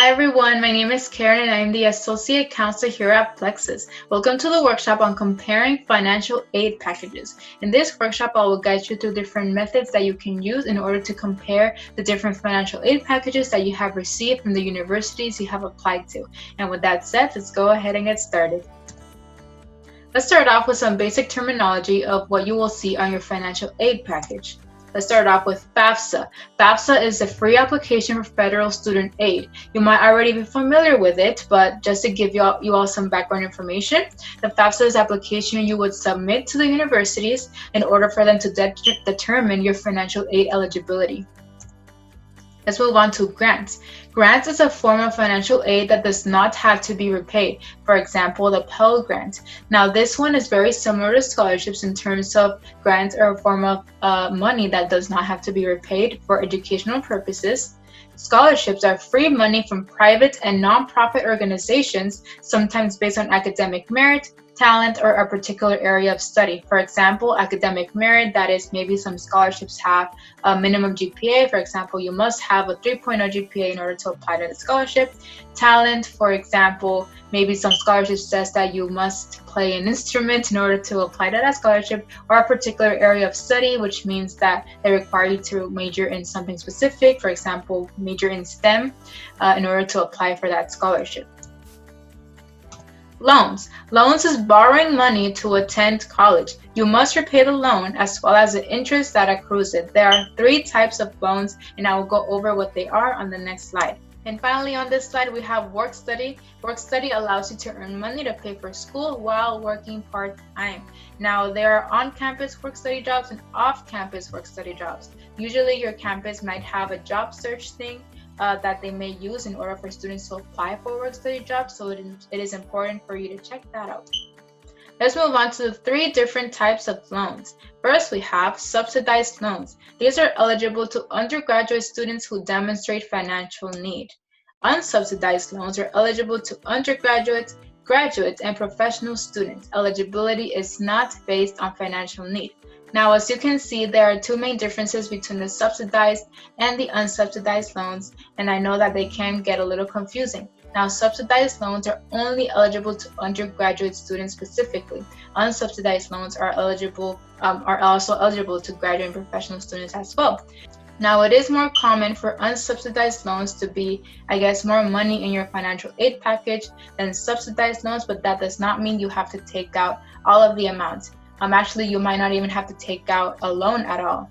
Hi everyone, my name is Karen and I'm the Associate Counselor here at Plexus. Welcome to the workshop on comparing financial aid packages. In this workshop, I will guide you through different methods that you can use in order to compare the different financial aid packages that you have received from the universities you have applied to. And with that said, let's go ahead and get started. Let's start off with some basic terminology of what you will see on your financial aid package. Let's start off with FAFSA. FAFSA is a free application for federal student aid. You might already be familiar with it, but just to give you all some background information, the FAFSA is an application you would submit to the universities in order for them to determine your financial aid eligibility. Let's move on to grants. Grants is a form of financial aid that does not have to be repaid. For example, the Pell Grant. Now, this one is very similar to scholarships in terms of grants are a form of money that does not have to be repaid for educational purposes. Scholarships are free money from private and nonprofit organizations, sometimes based on academic merit, talent, or a particular area of study. For example, academic merit, that is maybe some scholarships have a minimum GPA. For example, you must have a 3.0 GPA in order to apply to the scholarship. Talent, for example, maybe some scholarship says that you must play an instrument in order to apply to that scholarship, or a particular area of study, which means that they require you to major in something specific. For example, major in STEM in order to apply for that scholarship. Loans. Loans is borrowing money to attend college. You must repay the loan as well as the interest that accrues it. There are 3 types of loans, and I will go over what they are on the next slide. And finally, on this slide, we have work study. Work study allows you to earn money to pay for school while working part-time. Now, there are on-campus work study jobs and off-campus work study jobs. Usually, your campus might have a job search thing that they may use in order for students to apply for work study jobs, so it is important for you to check that out. Let's move on to the 3 different types of loans. First, we have subsidized loans. These are eligible to undergraduate students who demonstrate financial need. Unsubsidized loans are eligible to undergraduates, graduates, and professional students. Eligibility is not based on financial need. Now, as you can see, there are 2 main differences between the subsidized and the unsubsidized loans, and I know that they can get a little confusing. Now, subsidized loans are only eligible to undergraduate students specifically. Unsubsidized loans are also eligible to graduate and professional students as well. Now, it is more common for unsubsidized loans to be, more money in your financial aid package than subsidized loans, but that does not mean you have to take out all of the amounts. Actually, you might not even have to take out a loan at all.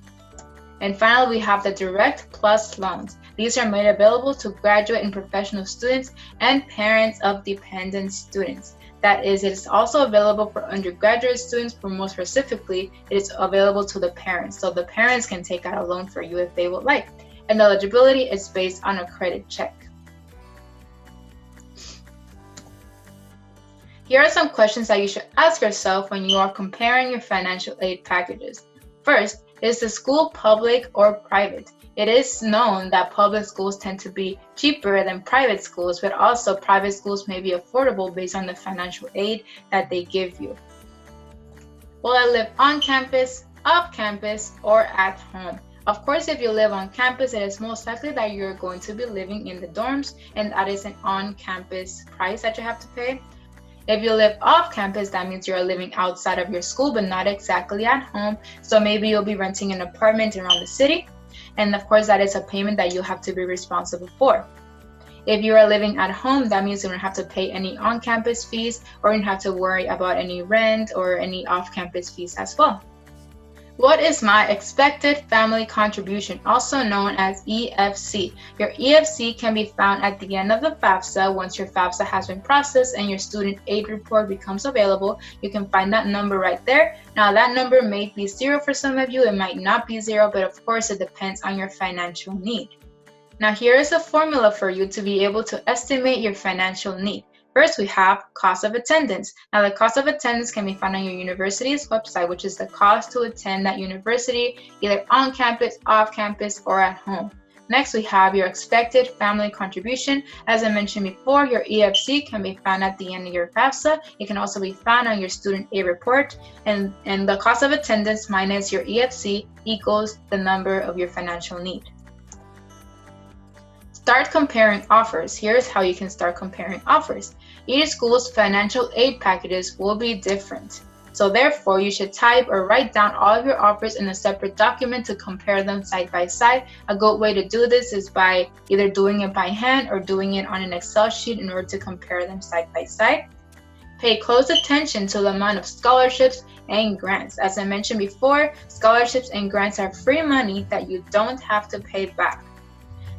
And finally, we have the Direct Plus loans. These are made available to graduate and professional students and parents of dependent students. That is, it is also available for undergraduate students, but more specifically, it is available to the parents. So the parents can take out a loan for you if they would like. And the eligibility is based on a credit check. Here are some questions that you should ask yourself when you are comparing your financial aid packages. First, is the school public or private? It is known that public schools tend to be cheaper than private schools, but also private schools may be affordable based on the financial aid that they give you. Will I live on campus, off campus, or at home? Of course, if you live on campus, it is most likely that you're going to be living in the dorms, and that is an on-campus price that you have to pay. If you live off campus, that means you're living outside of your school, but not exactly at home. So maybe you'll be renting an apartment around the city. And of course, that is a payment that you have to be responsible for. If you are living at home, that means you don't have to pay any on-campus fees, or you don't have to worry about any rent or any off-campus fees as well. What is my expected family contribution, also known as EFC? Your EFC can be found at the end of the FAFSA. Once your FAFSA has been processed and your student aid report becomes available, you can find that number right there. Now, that number may be 0 for some of you, it might not be 0, but of course it depends on your financial need. Now, here is a formula for you to be able to estimate your financial need. First, we have cost of attendance. Now, the cost of attendance can be found on your university's website, which is the cost to attend that university, either on campus, off campus, or at home. Next, we have your expected family contribution. As I mentioned before, your EFC can be found at the end of your FAFSA. It can also be found on your student aid report. And the cost of attendance minus your EFC equals the number of your financial need. Start comparing offers. Here's how you can start comparing offers. Each school's financial aid packages will be different. So therefore, you should type or write down all of your offers in a separate document to compare them side by side. A good way to do this is by either doing it by hand or doing it on an Excel sheet in order to compare them side by side. Pay close attention to the amount of scholarships and grants. As I mentioned before, scholarships and grants are free money that you don't have to pay back.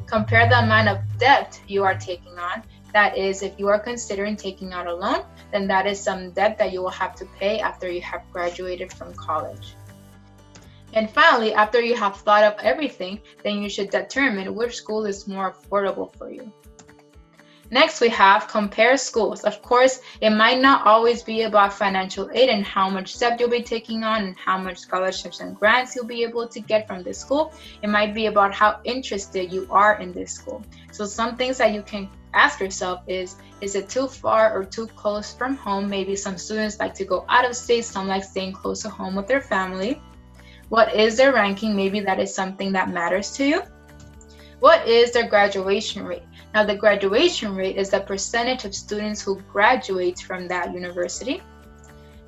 Compare the amount of debt you are taking on. That is, if you are considering taking out a loan, then that is some debt that you will have to pay after you have graduated from college. And finally, after you have thought of everything, then you should determine which school is more affordable for you. Next, we have compare schools. Of course, it might not always be about financial aid and how much debt you'll be taking on and how much scholarships and grants you'll be able to get from this school. It might be about how interested you are in this school. So some things that you can ask yourself is it too far or too close from home? Maybe some students like to go out of state, some like staying close to home with their family. What is their ranking? Maybe that is something that matters to you. What is their graduation rate? Now, the graduation rate is the percentage of students who graduate from that university.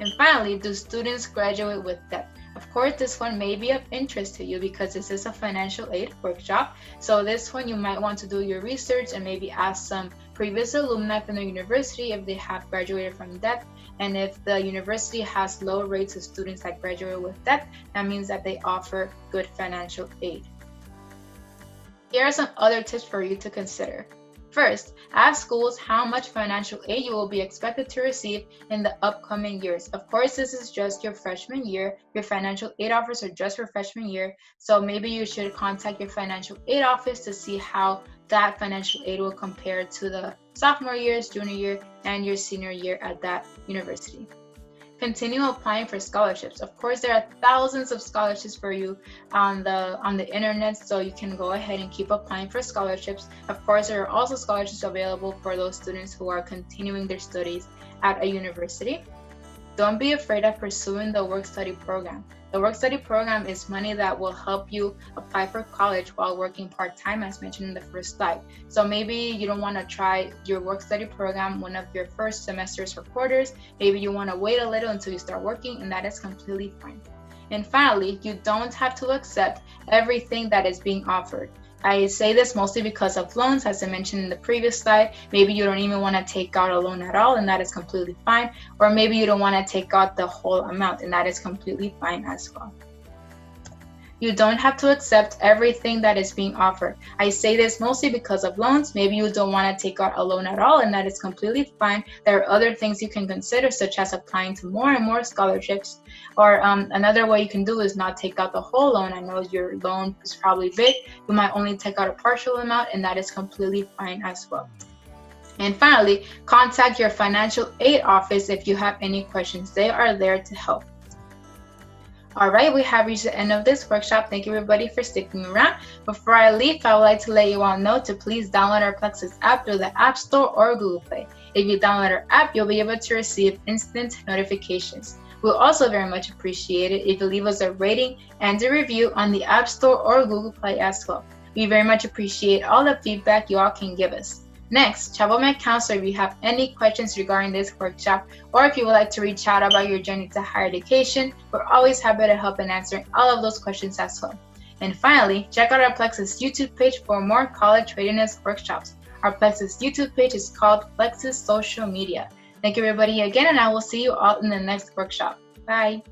And finally, do students graduate with debt? Of course, this one may be of interest to you because this is a financial aid workshop. So this one, you might want to do your research and maybe ask some previous alumni from the university if they have graduated from debt. And if the university has low rates of students that graduate with debt, that means that they offer good financial aid. Here are some other tips for you to consider. First, ask schools how much financial aid you will be expected to receive in the upcoming years. Of course, this is just your freshman year. Your financial aid offers are just for freshman year. So maybe you should contact your financial aid office to see how that financial aid will compare to the sophomore years, junior year, and your senior year at that university. Continue applying for scholarships. Of course, there are thousands of scholarships for you on the internet, so you can go ahead and keep applying for scholarships. Of course, there are also scholarships available for those students who are continuing their studies at a university. Don't be afraid of pursuing the work-study program. The work-study program is money that will help you apply for college while working part-time, as mentioned in the first slide. So maybe you don't want to try your work-study program one of your first semesters or quarters. Maybe you want to wait a little until you start working, and that is completely fine. And finally, you don't have to accept everything that is being offered. I say this mostly because of loans, as I mentioned in the previous slide. Maybe you don't even want to take out a loan at all, and that is completely fine. Or maybe you don't want to take out the whole amount, and that is completely fine as well. You don't have to accept everything that is being offered. I say this mostly because of loans. Maybe you don't want to take out a loan at all, and that is completely fine. There are other things you can consider, such as applying to more and more scholarships. Or another way you can do is not take out the whole loan. I know your loan is probably big. You might only take out a partial amount, and that is completely fine as well. And finally, contact your financial aid office if you have any questions. They are there to help. All right, we have reached the end of this workshop. Thank you everybody for sticking around. Before I leave, I would like to let you all know to please download our Plexus app through the App Store or Google Play. If you download our app, you'll be able to receive instant notifications. We'll also very much appreciate it if you leave us a rating and a review on the App Store or Google Play as well. We very much appreciate all the feedback you all can give us. Next, ChapelMed Counselor, if you have any questions regarding this workshop, or if you would like to reach out about your journey to higher education, we're always happy to help in answering all of those questions as well. And finally, check out our Plexus YouTube page for more college readiness workshops. Our Plexus YouTube page is called Plexus Social Media. Thank you everybody again, and I will see you all in the next workshop. Bye.